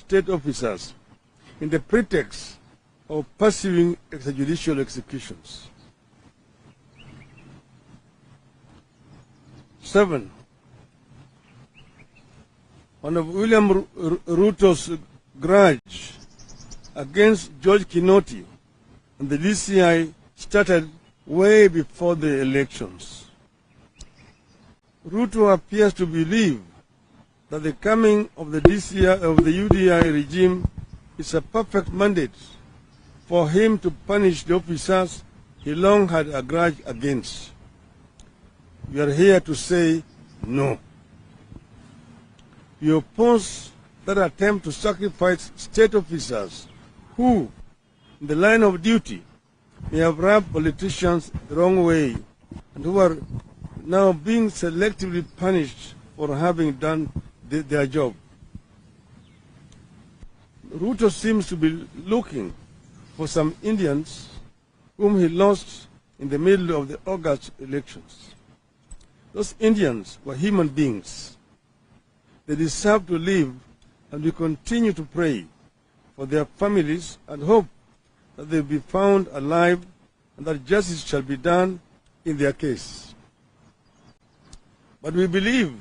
state officers in the pretext of pursuing extrajudicial executions. 7. One of William Ruto's grudge against George Kinoti and the DCI started way before the elections. Ruto appears to believe that the coming of the UDI regime is a perfect mandate for him to punish the officers he long had a grudge against. We are here to say no. We oppose that attempt to sacrifice state officers who, in the line of duty, may have rubbed politicians the wrong way and who are now being selectively punished for having done their job. Ruto seems to be looking for some Indians whom he lost in the middle of the August elections. Those Indians were human beings. They deserve to live, and we continue to pray for their families and hope that they will be found alive and that justice shall be done in their case. But we believe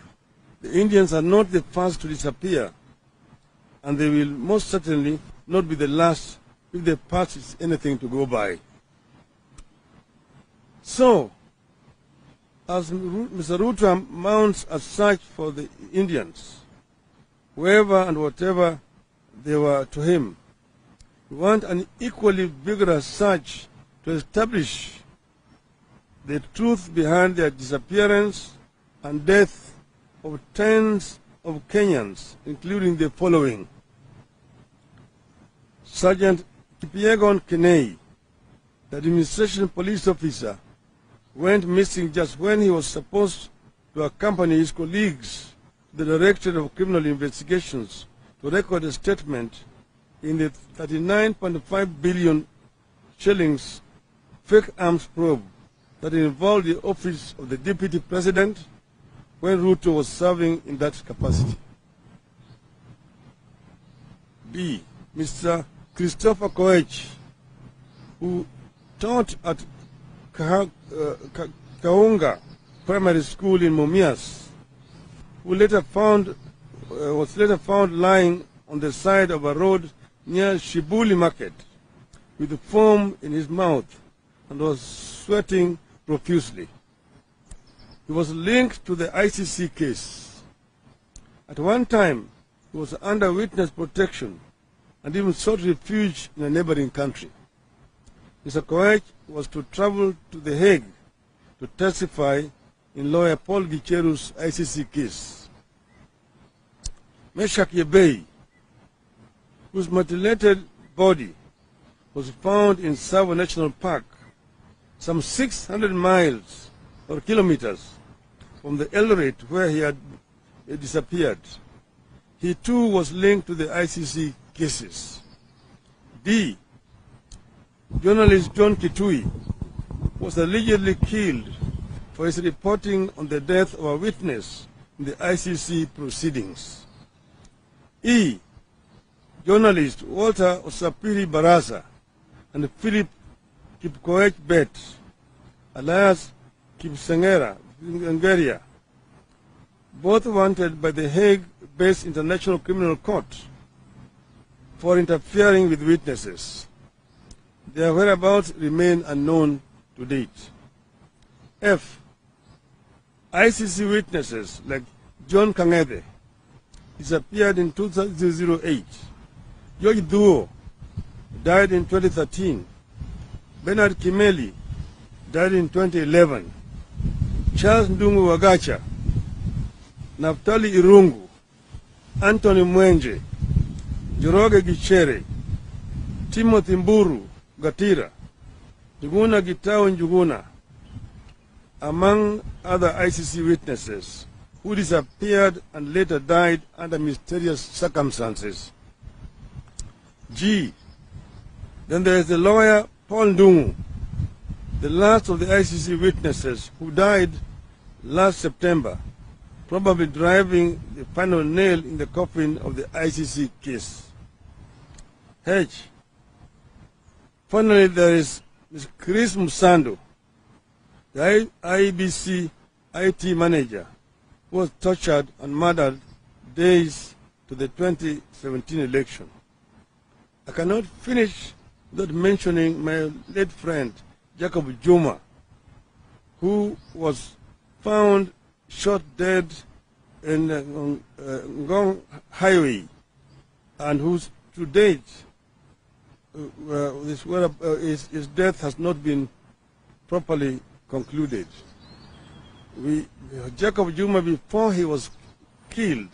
the Indians are not the first to disappear, and they will most certainly not be the last if their past is anything to go by. So, as Mr. Ruto mounts a search for the Indians, wherever and whatever they were to him, we want an equally vigorous search to establish the truth behind their disappearance and death of tens of Kenyans, including the following: Sergeant Kipyegon Kenei, the administration police officer, went missing just when he was supposed to accompany his colleagues to the Directorate of Criminal Investigations to record a statement in the 39.5 billion shillings fake arms probe that involved the office of the Deputy President when Ruto was serving in that capacity. B. Mr. Christopher Koech, who taught at Kaunga Primary School in Mumias, who was later found lying on the side of a road near Shibuli Market with foam in his mouth and was sweating profusely. He was linked to the ICC case. At one time, he was under witness protection and even sought refuge in a neighboring country. Mr. Koech was to travel to The Hague to testify in lawyer Paul Gicheru's ICC case. Meshach Yebei, whose mutilated body was found in Savo National Park, some 600 miles or kilometers from the Eldoret where he had disappeared. He too was linked to the ICC cases. D. Journalist John Kitui was allegedly killed for his reporting on the death of a witness in the ICC proceedings. E. Journalist Walter Osapiri Baraza and Philip Kipkoech Bet, alias Kipsengera, Ngeria, both wanted by the Hague-based International Criminal Court for interfering with witnesses. Their whereabouts remain unknown to date. F. ICC witnesses like John Kang'ethe disappeared in 2008. George Duo died in 2013. Bernard Kimeli died in 2011. Charles Ndungu Wagacha, Naftali Irungu, Anthony Mwenje, Joroge Gichere, Timothy Mburu Gatira, Njuguna Gitao Njuguna, among other ICC witnesses who disappeared and later died under mysterious circumstances. G. Then there is the lawyer Paul Ndungu, the last of the ICC witnesses who died last September, probably driving the final nail in the coffin of the ICC case. H. Finally, there is Ms. Chris Musando, the IBC IT manager, who was tortured and murdered days to the 2017 election. I cannot finish without mentioning my late friend, Jacob Juma, who was found shot dead in Ngong Highway, and whose to date his death has not been properly concluded. Jacob Juma, before he was killed,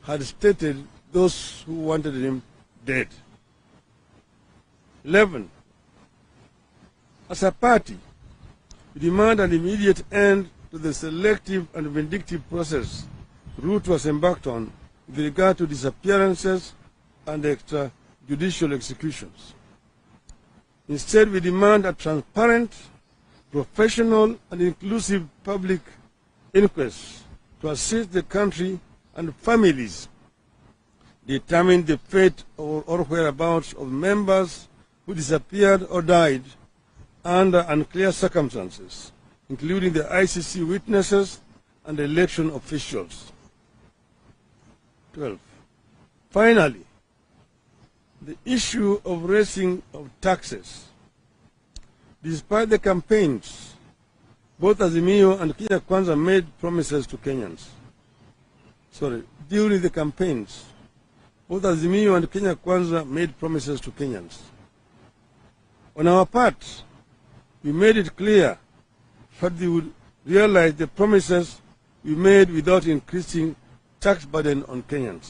had stated those who wanted him dead. 11. As a party, we demand an immediate end to the selective and vindictive process Ruto was embarked on with regard to disappearances and extrajudicial executions. Instead, we demand a transparent, professional, and inclusive public inquest to assist the country and families determine the fate or whereabouts of members who disappeared or died under unclear circumstances, including the ICC witnesses and election officials. 12. Finally, the issue of raising of taxes. Despite the campaigns, both Azimio and Kenya Kwanza made promises to Kenyans. During the campaigns, both Azimio and Kenya Kwanza made promises to Kenyans. On our part, we made it clear that they would realize the promises we made without increasing tax burden on Kenyans.